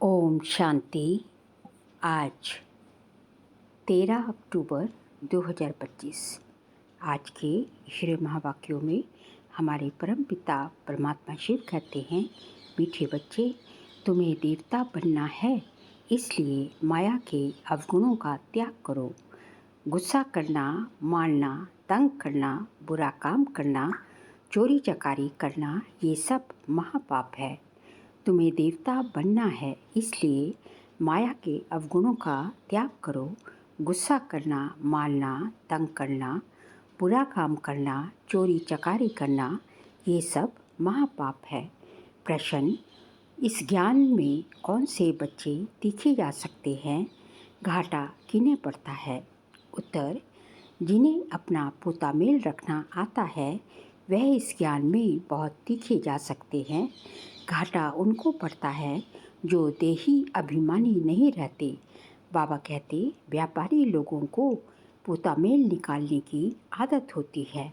ओम शांति। आज 13 अक्टूबर 2025। आज के श्री महावाक्यों में हमारे परम पिता परमात्मा शिव कहते हैं, मीठे बच्चे, तुम्हें देवता बनना है, इसलिए माया के अवगुणों का त्याग करो। गुस्सा करना, मारना, तंग करना, बुरा काम करना, चोरी चकारी करना, ये सब महापाप है। तुम्हें देवता बनना है, इसलिए माया के अवगुणों का त्याग करो। गुस्सा करना, मारना, तंग करना, बुरा काम करना, चोरी चकारी करना, ये सब महापाप है। प्रश्न: इस ज्ञान में कौन से बच्चे तीखे जा सकते हैं? घाटा किन्हें पड़ता है? उत्तर: जिन्हें अपना पोता मेल रखना आता है वह इस ज्ञान में बहुत तीखे जा सकते हैं। घाटा उनको पड़ता है जो देही अभिमानी नहीं रहते। बाबा कहते, व्यापारी लोगों को पोता मेल निकालने की आदत होती है,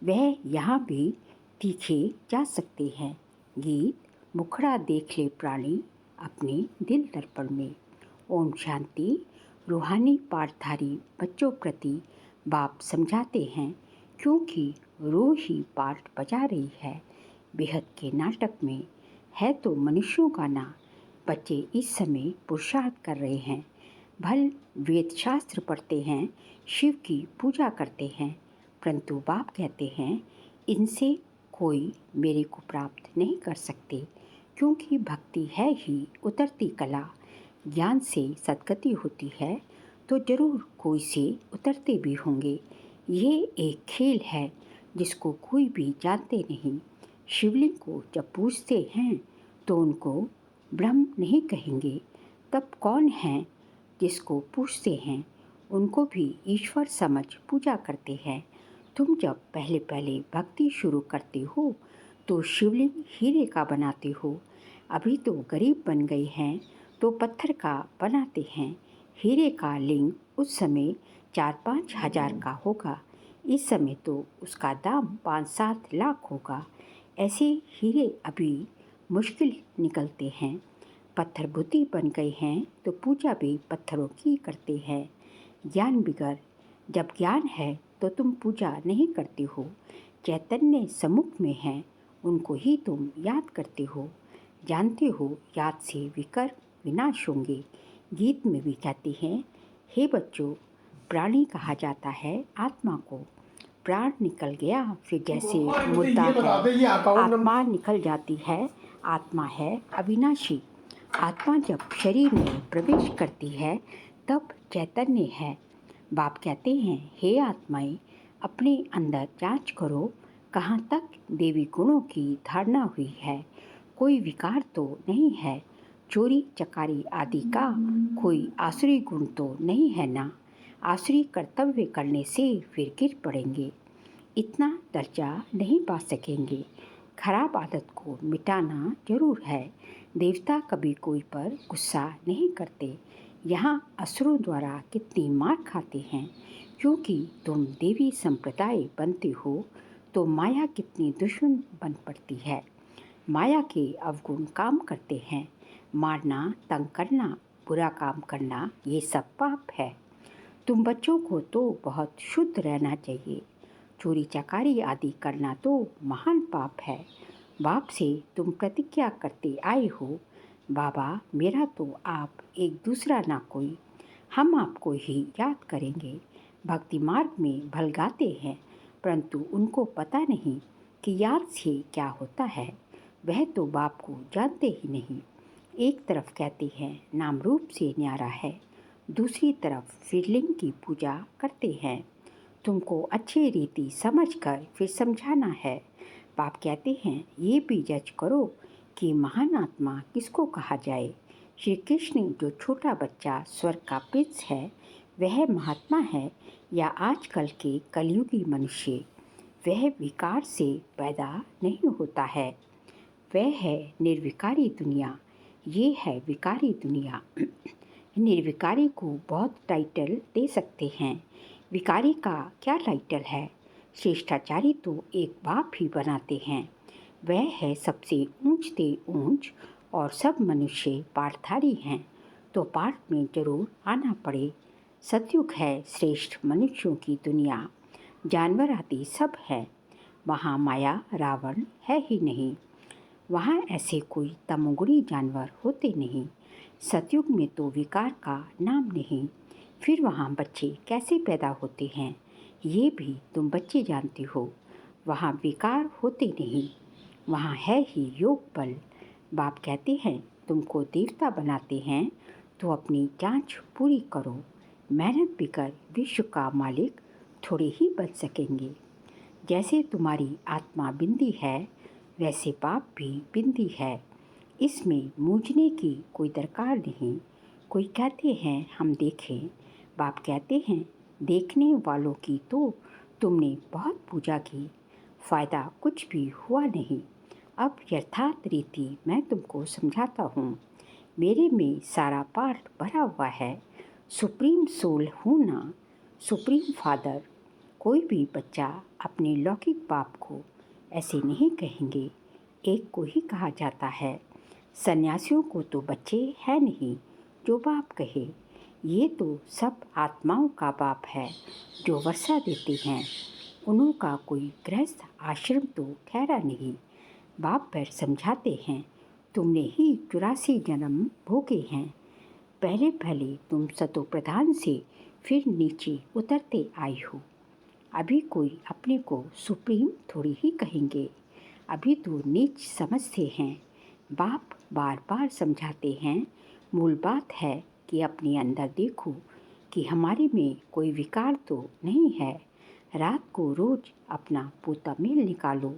वह यहाँ भी तीखे जा सकते हैं। गीत: मुखड़ा देख ले प्राणी अपने दिल दर्पण में। ओम शांति। रूहानी पाठधारी बच्चों प्रति बाप समझाते हैं, क्योंकि रूह ही पाठ बजा रही है बेहद के नाटक में, है तो मनुष्यों का ना। बच्चे इस समय पुरुषार्थ कर रहे हैं, भल वेद शास्त्र पढ़ते हैं, शिव की पूजा करते हैं, परंतु बाप कहते हैं इनसे कोई मेरे को प्राप्त नहीं कर सकते, क्योंकि भक्ति है ही उतरती कला। ज्ञान से सद्गति होती है तो जरूर कोई से उतरते भी होंगे। ये एक खेल है जिसको कोई भी जानते नहीं। शिवलिंग को जब पूजते हैं तो उनको ब्रह्म नहीं कहेंगे, तब कौन है जिसको पूजते हैं? उनको भी ईश्वर समझ पूजा करते हैं। तुम जब पहले पहले भक्ति शुरू करते हो तो शिवलिंग हीरे का बनाते हो। अभी तो गरीब बन गए हैं तो पत्थर का बनाते हैं। हीरे का लिंग उस समय 4-5 हज़ार का होगा, इस समय तो उसका दाम 5-7 लाख होगा। ऐसे हीरे अभी मुश्किल निकलते हैं। पत्थर बुद्धि बन गए हैं तो पूजा भी पत्थरों की करते हैं। ज्ञान बिगर, जब ज्ञान है तो तुम पूजा नहीं करते हो। चैतन्य सम्मुख में है, उनको ही तुम याद करते हो। जानते हो याद से विकर विनाश होंगे। गीत में भी कहते हैं, हे बच्चों, प्राणी कहा जाता है आत्मा को। प्राण निकल गया फिर जैसे मुर्दा है, आत्मा निकल जाती है। आत्मा है अविनाशी। आत्मा जब शरीर में प्रवेश करती है तब चैतन्य है। बाप कहते हैं, हे आत्माएं, अपने अंदर जांच करो, कहाँ तक देवी गुणों की धारणा हुई है। कोई विकार तो नहीं है, चोरी चकारी आदि का कोई आसुरी गुण तो नहीं है ना। आसुरी कर्तव्य करने से फिर गिर पड़ेंगे, इतना दर्जा नहीं पा सकेंगे। खराब आदत को मिटाना जरूर है। देवता कभी कोई पर गुस्सा नहीं करते। यहाँ असुरों द्वारा कितनी मार खाते हैं, क्योंकि तुम देवी संप्रदाय बनते हो तो माया कितनी दुश्मन बन पड़ती है। माया के अवगुण काम करते हैं। मारना, तंग करना, बुरा काम करना, ये सब पाप है। तुम बच्चों को तो बहुत शुद्ध रहना चाहिए। चोरी चकारी आदि करना तो महान पाप है। बाप से तुम प्रतिज्ञा करते आए हो, बाबा मेरा तो आप एक दूसरा ना कोई, हम आपको ही याद करेंगे। भक्ति मार्ग में भलगाते हैं, परंतु उनको पता नहीं कि याद से क्या होता है। वह तो बाप को जानते ही नहीं। एक तरफ कहते हैं नाम रूप से न्यारा है, दूसरी तरफ शिवलिंग की पूजा करते हैं। तुमको अच्छी रीति समझकर फिर समझाना है। बाप कहते हैं, ये भी जज करो कि महान आत्मा किसको कहा जाए। श्री कृष्ण जो छोटा बच्चा स्वर्ग का प्रिंस है, वह महात्मा है या आजकल के कलयुगी मनुष्य? वह विकार से पैदा नहीं होता है, वह है निर्विकारी दुनिया, ये है विकारी दुनिया। निर्विकारी को बहुत टाइटल दे सकते हैं, विकारी का क्या टाइटल है? श्रेष्ठाचारी तो एक बाप ही बनाते हैं, वह है सबसे ऊंचते ऊंच और सब मनुष्य पाठधारी हैं तो पाठ में जरूर आना पड़े। सतयुग है श्रेष्ठ मनुष्यों की दुनिया, जानवर आदि सब है, वहाँ माया रावण है ही नहीं। वहाँ ऐसे कोई तमोगुणी जानवर होते नहीं। सतयुग में तो विकार का नाम नहीं। फिर वहाँ बच्चे कैसे पैदा होते हैं ये भी तुम बच्चे जानते हो। वहाँ विकार होते नहीं, वहाँ है ही योग बल। बाप कहते हैं तुमको देवता बनाते हैं तो अपनी जांच पूरी करो। मेहनत भी कर विश्व का मालिक थोड़े ही बन सकेंगे। जैसे तुम्हारी आत्मा बिंदी है वैसे बाप भी बिंदी है, इसमें मूझने की कोई दरकार नहीं। कोई कहते हैं हम देखें, बाप कहते हैं देखने वालों की तो तुमने बहुत पूजा की, फ़ायदा कुछ भी हुआ नहीं। अब यथार्थ रीति मैं तुमको समझाता हूँ। मेरे में सारा पार्ट भरा हुआ है। सुप्रीम सोल हूँ ना, सुप्रीम फादर। कोई भी बच्चा अपने लौकिक बाप को ऐसे नहीं कहेंगे, एक को ही कहा जाता है। सन्यासियों को तो बच्चे है नहीं जो बाप कहे। ये तो सब आत्माओं का बाप है जो वर्षा देते हैं। उन्हों का कोई गृहस्थ आश्रम तो ठहरा नहीं। बाप पर समझाते हैं तुमने ही 84 जन्म भोगे हैं। पहले पहले तुम सतो प्रधान से फिर नीचे उतरते आई हो। अभी कोई अपने को सुप्रीम थोड़ी ही कहेंगे, अभी तो नीच समझते हैं। बाप बार बार समझाते हैं मूल बात है कि अपने अंदर देखो कि हमारे में कोई विकार तो नहीं है। रात को रोज अपना पोता मेल निकालो।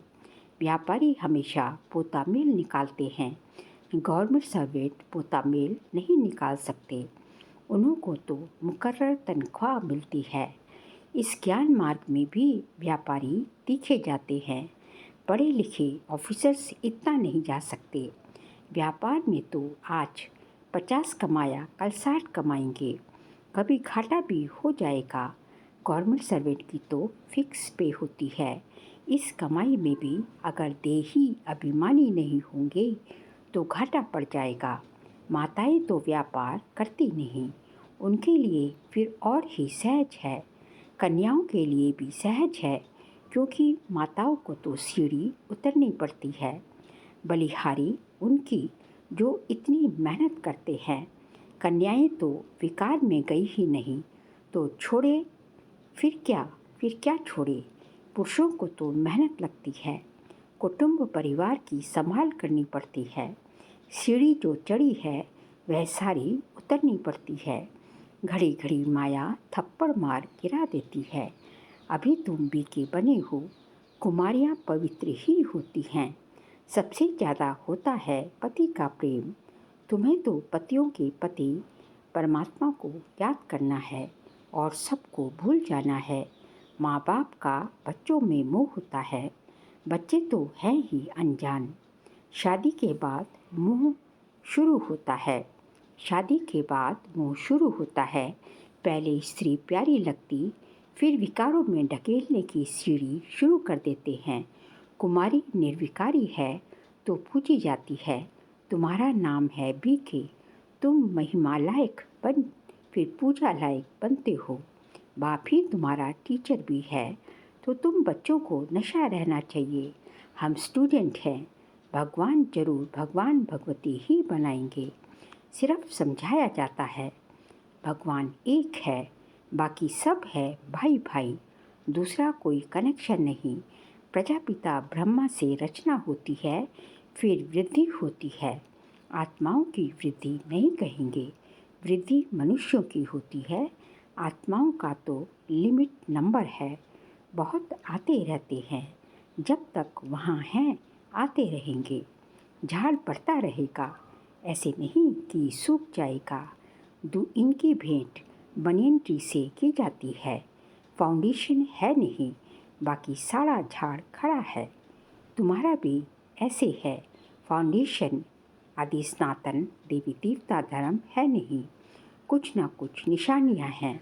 व्यापारी हमेशा पोता मेल निकालते हैं, गवर्नमेंट सर्वेंट पोता मेल नहीं निकाल सकते। उन्हों को तो मुकर्रर तनख्वाह मिलती है। इस ज्ञान मार्ग में भी व्यापारी दिखे जाते हैं, पढ़े लिखे ऑफिसर्स इतना नहीं जा सकते। व्यापार में तो आज 50 कमाया कल 60 कमाएंगे, कभी घाटा भी हो जाएगा। गवर्नमेंट सर्वेंट की तो फिक्स पे होती है। इस कमाई में भी अगर देही अभिमानी नहीं होंगे तो घाटा पड़ जाएगा। माताएं तो व्यापार करती नहीं, उनके लिए फिर और ही सहज है। कन्याओं के लिए भी सहज है क्योंकि माताओं को तो सीढ़ी उतरनी पड़ती है। बलिहारी उनकी जो इतनी मेहनत करते हैं। कन्याएं तो विकार में गई ही नहीं तो छोड़े फिर क्या छोड़े। पुरुषों को तो मेहनत लगती है, कुटुंब परिवार की संभाल करनी पड़ती है। सीढ़ी जो चढ़ी है वह सारी उतरनी पड़ती है। घड़ी घड़ी माया थप्पड़ मार गिरा देती है। अभी तुम बीके बने हो, कुमारियाँ पवित्र ही होती हैं। सबसे ज़्यादा होता है पति का प्रेम। तुम्हें तो पतियों के पति परमात्मा को याद करना है और सबको भूल जाना है। माँ बाप का बच्चों में मोह होता है, बच्चे तो हैं ही अनजान। शादी के बाद मोह शुरू होता है, शादी के बाद मोह शुरू होता है। पहले स्त्री प्यारी लगती, फिर विकारों में ढकेलने की सीढ़ी शुरू कर देते हैं। कुमारी निर्विकारी है तो पूजी जाती है। तुम्हारा नाम है बीके, तुम महिमा लायक बन फिर पूजा लायक बनते हो। बाप ही तुम्हारा टीचर भी है तो तुम बच्चों को नशा रहना चाहिए। हम स्टूडेंट हैं, भगवान जरूर भगवान भगवती ही बनाएंगे। सिर्फ समझाया जाता है भगवान एक है, बाकी सब है भाई भाई, दूसरा कोई कनेक्शन नहीं। प्रजापिता ब्रह्मा से रचना होती है, फिर वृद्धि होती है। आत्माओं की वृद्धि नहीं कहेंगे, वृद्धि मनुष्यों की होती है। आत्माओं का तो लिमिट नंबर है, बहुत आते रहते हैं। जब तक वहाँ हैं आते रहेंगे। झाड़ बढ़ता रहेगा, ऐसे नहीं कि सूख जाएगा। इनकी भेंट बनियन ट्री से की जाती है। फाउंडेशन है नहीं, बाकी सारा झाड़ खड़ा है। तुम्हारा भी ऐसे है। फाउंडेशन आदि सनातन देवी देवता धर्म है नहीं, कुछ ना कुछ निशानियां हैं।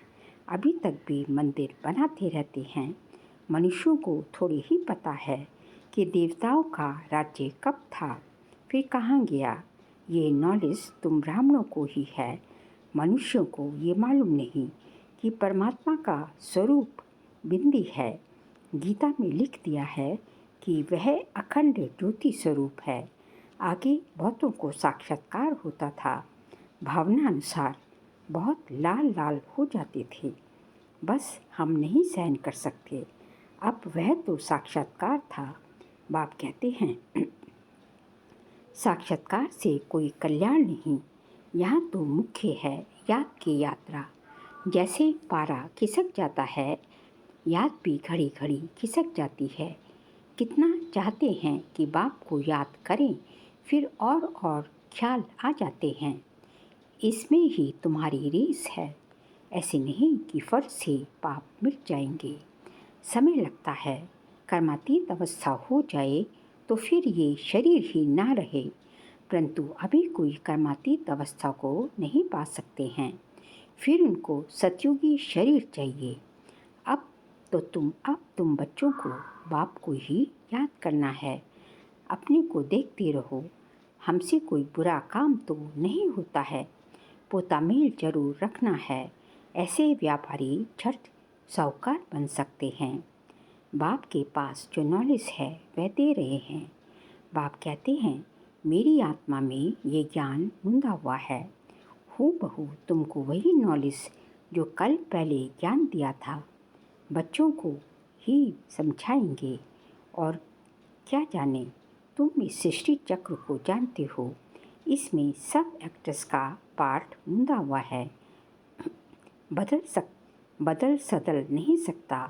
अभी तक भी मंदिर बनाते रहते हैं। मनुष्यों को थोड़ी ही पता है कि देवताओं का राज्य कब था फिर कहाँ गया। ये नॉलेज तुम ब्राह्मणों को ही है, मनुष्यों को ये मालूम नहीं कि परमात्मा का स्वरूप बिंदी है। गीता में लिख दिया है कि वह अखंड ज्योति स्वरूप है। आगे बहुतों को साक्षात्कार होता था, भावना अनुसार बहुत लाल लाल हो जाते थे, बस हम नहीं सहन कर सकते। अब वह तो साक्षात्कार था। बाप कहते हैं साक्षात्कार से कोई कल्याण नहीं, यहाँ तो मुख्य है याद की यात्रा। जैसे पारा खिसक जाता है, याद भी घड़ी घड़ी खिसक जाती है। कितना चाहते हैं कि बाप को याद करें, फिर और ख्याल आ जाते हैं। इसमें ही तुम्हारी रेस है। ऐसे नहीं कि फर्ज से पाप मिट जाएंगे, समय लगता है। कर्मातीत अवस्था हो जाए तो फिर ये शरीर ही ना रहे, परंतु अभी कोई कर्मातीत अवस्था को नहीं पा सकते हैं, फिर उनको सतयुगी शरीर चाहिए। अब तुम बच्चों को बाप को ही याद करना है। अपने को देखते रहो, हमसे कोई बुरा काम तो नहीं होता है। पोता मेल जरूर रखना है, ऐसे व्यापारी झट साहूकार बन सकते हैं। बाप के पास जो नॉलेज है वह दे रहे हैं। बाप कहते हैं मेरी आत्मा में ये ज्ञान मुंदा हुआ है। हूबहू तुमको वही नॉलेज जो कल पहले ज्ञान दिया था बच्चों को ही समझाएंगे। और क्या जाने, तुम इस सृष्टि चक्र को जानते हो, इसमें सब एक्टर्स का पार्ट मुंदा हुआ है। बदल सदल नहीं सकता,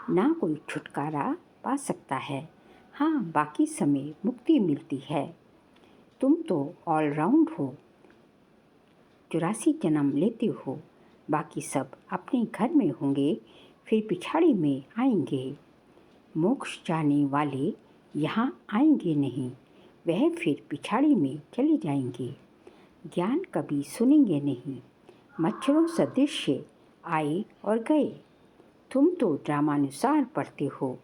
ना कोई छुटकारा पा सकता है। हाँ, बाकी समय मुक्ति मिलती है। तुम तो ऑलराउंड हो, 84 जन्म लेते हो, बाकी सब अपने घर में होंगे, फिर पिछाड़ी में आएंगे। मोक्ष जाने वाले यहाँ आएंगे नहीं, वह फिर पिछाड़ी में चले जाएंगे। ज्ञान कभी सुनेंगे नहीं, मच्छरों सदृश आए और गए। तुम तो ड्रामानुसार पढ़ते हो,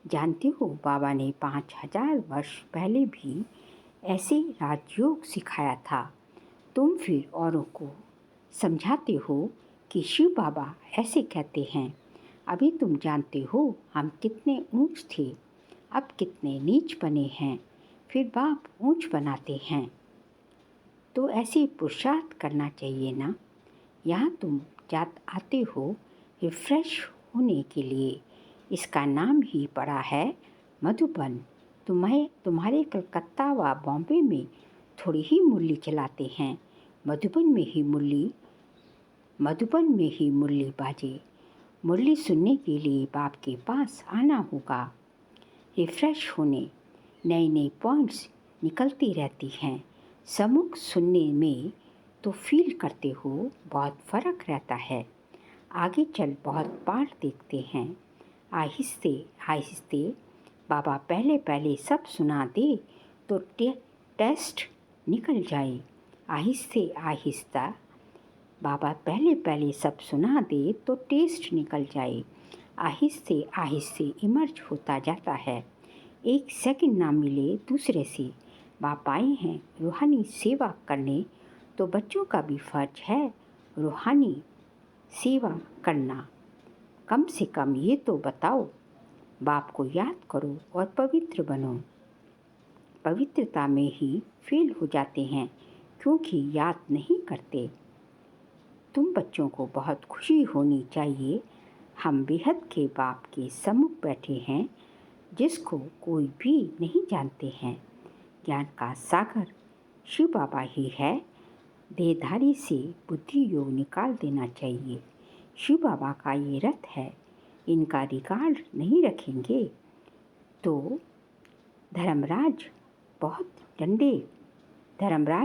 जानते हो बाबा ने 5000 वर्ष पहले भी ऐसे राजयोग सिखाया था। तुम फिर औरों को समझाते हो कि शिव बाबा ऐसे कहते हैं। अभी तुम जानते हो हम कितने ऊंच थे, अब कितने नीच बने हैं, फिर बाप ऊंच बनाते हैं। तो ऐसे पुरुषार्थ करना चाहिए ना। यहाँ तुम आते हो रिफ्रेश होने के लिए। इसका नाम ही पड़ा है मधुबन। तुम्हारे कलकत्ता व बॉम्बे में थोड़ी ही मुरली चलाते हैं। मधुबन में ही मुरली बाजे। मुरली सुनने के लिए बाप के पास आना होगा। रिफ्रेश होने नए नए पॉइंट्स निकलती रहती हैं। सम्मुख सुनने में तो फील करते हो बहुत फ़र्क रहता है। आगे चल बहुत पाठ देखते हैं। आहिस्ते आहिस्ते बाबा पहले सब सुना दे तो टेस्ट निकल जाए। आहिस्ते आहिस्ता बाबा पहले सब सुना दे तो टेस्ट निकल जाए। आहिस्ते आहिस्ते इमर्ज होता जाता है। एक सेकंड ना मिले दूसरे से। बाप आए हैं रूहानी सेवा करने, तो बच्चों का भी फर्ज है रूहानी सेवा करना। कम से कम ये तो बताओ, बाप को याद करो और पवित्र बनो। पवित्रता में ही फेल हो जाते हैं क्योंकि याद नहीं करते। तुम बच्चों को बहुत खुशी होनी चाहिए। हम बेहद के बाप के सम्मुख बैठे हैं, जिसको कोई भी नहीं जानते हैं। ज्ञान का सागर शिव बाबा ही है। देहधारी से बुद्धि योग निकाल देना चाहिए। शिव बाबा का ये रथ है, इनका रिकॉर्ड नहीं रखेंगे तो धर्मराज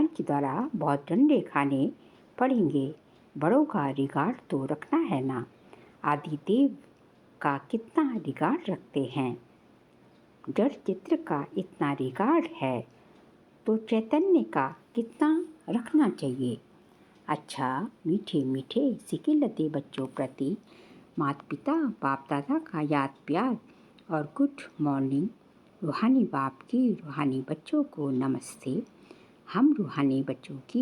के द्वारा बहुत डंडे खाने पड़ेंगे। बड़ों का रिकॉर्ड तो रखना है ना। आदिदेव का कितना रिकॉर्ड रखते हैं, जड़ चित्र का इतना रिकॉर्ड है, तो चैतन्य का कितना रखना चाहिए। अच्छा, मीठे मीठे सिकिलते बच्चों प्रति माता पिता बाप दादा का याद प्यार और गुड मॉर्निंग। रूहानी बाप की रूहानी बच्चों को नमस्ते। हम रूहानी बच्चों की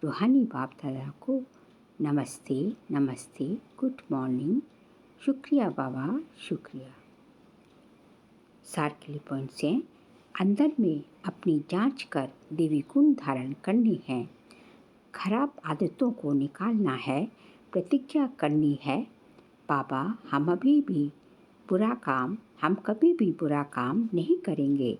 रूहानी बाप दादा को नमस्ते नमस्ते, गुड मॉर्निंग, शुक्रिया बाबा, शुक्रिया। सार के लिए पॉइंट्स हैं। अंदर में अपनी जांच कर देवी गुण धारण करनी है, खराब आदतों को निकालना है, प्रतिज्ञा करनी है, बाबा हम कभी भी बुरा काम नहीं करेंगे।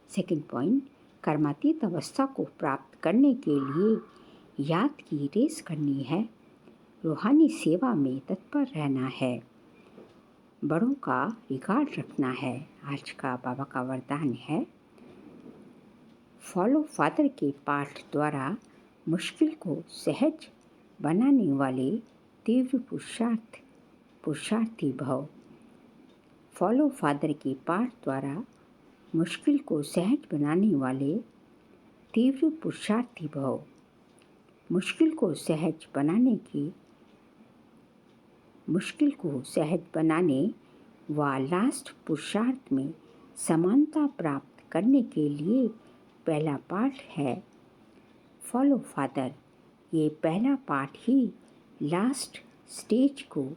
सेकंड पॉइंट, कर्मातीत अवस्था को प्राप्त करने के लिए याद की रेस करनी है, रूहानी सेवा में तत्पर रहना है, बड़ों का रिकॉर्ड रखना है। आज का बाबा का वरदान है, फॉलो फादर के पाठ द्वारा मुश्किल को सहज बनाने वाले तीव्र पुरुषार्थी भव। फॉलो फादर के पाठ द्वारा मुश्किल को सहज बनाने वाले तीव्र पुरुषार्थी भव। मुश्किल को सहज बनाने व लास्ट पुरुषार्थ में समानता प्राप्त करने के लिए पहला पाठ है फॉलो फादर। ये पहला पाठ ही लास्ट स्टेज को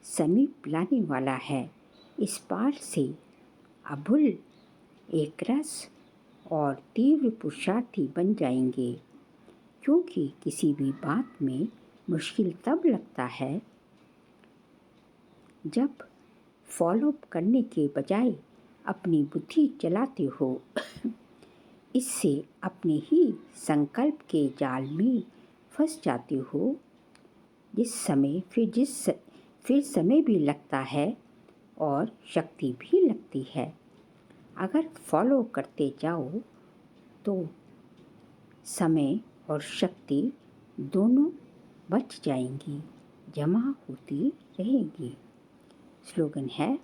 समीप लाने वाला है। इस पाठ से अभुल एक रस और तीव्र पुरुषार्थी बन जाएंगे, क्योंकि किसी भी बात में मुश्किल तब लगता है जब फॉलो करने के बजाय अपनी बुद्धि चलाते हो। इससे अपने ही संकल्प के जाल में फंस जाते हो, फिर समय भी लगता है और शक्ति भी लगती है। अगर फॉलो करते जाओ तो समय और शक्ति दोनों बच जाएंगी, जमा होती रहेंगी। स्लोगन है,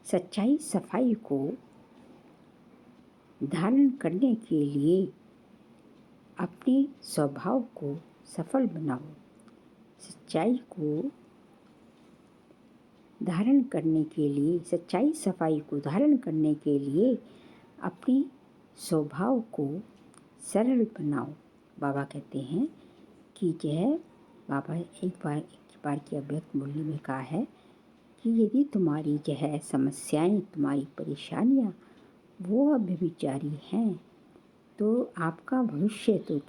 सच्चाई सफाई को धारण करने के लिए अपने स्वभाव को सफल बनाओ। सच्चाई सफाई को धारण करने के लिए अपने स्वभाव को सरल बनाओ। बाबा कहते हैं कि बाबा एक बार की अव्यक्त मूल्य में कहा है कि यदि तुम्हारी समस्याएं, तुम्हारी परेशानियां वो अव्यभिचारी हैं तो आपका भविष्य तो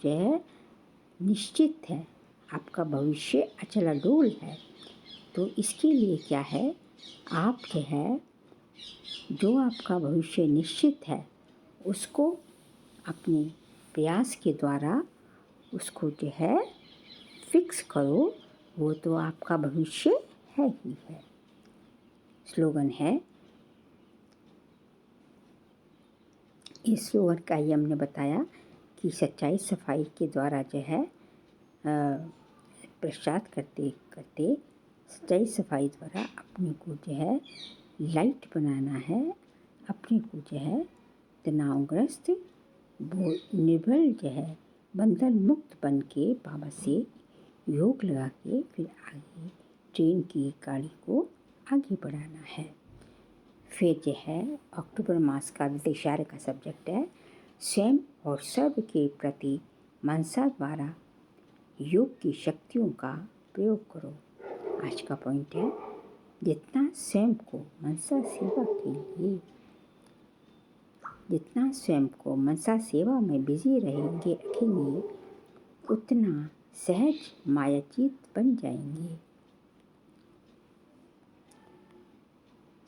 निश्चित है, आपका भविष्य अचल अडोल है। तो इसके लिए क्या है, आप जो आपका भविष्य निश्चित है उसको अपने प्रयास के द्वारा उसको फिक्स करो, वो तो आपका भविष्य है ही है। स्लोगन है, इस स्लोगन का ही हमने बताया कि सच्चाई सफाई के द्वारा प्रसाद करते करते सच्चाई सफाई द्वारा अपने को लाइट बनाना है, अपने को तनावग्रस्त निर्बल बंधन मुक्त बन के बाबा से योग लगा के फिर आगे ट्रेन की गाड़ी को आगे बढ़ाना है। फिर अक्टूबर मास का विदेशार्य का सब्जेक्ट है, स्वयं और सर्व के प्रति मनसा द्वारा योग की शक्तियों का प्रयोग करो। आज का पॉइंट है, जितना स्वयं को मनसा सेवा में बिजी रखेंगे उतना सहज मायातीत बन जाएंगे।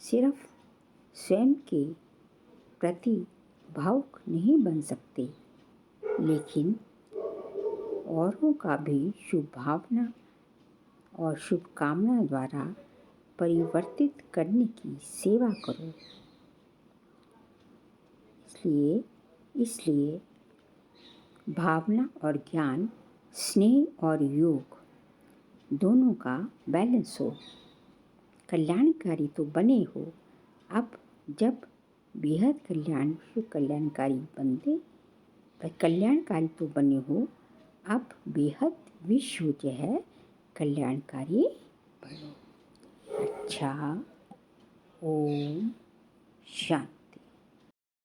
सिर्फ स्वयं के प्रति भावुक नहीं बन सकते, लेकिन औरों का भी शुभ भावना और शुभकामना द्वारा परिवर्तित करने की सेवा करो। इसलिए भावना और ज्ञान, स्नेह और योग दोनों का बैलेंस हो। कल्याणकारी तो बने हो, अब जब बेहद कल्याणकारी तो बने हो, अब बेहद विश्व कल्याणकारी बनो। अच्छा, ओम शांति।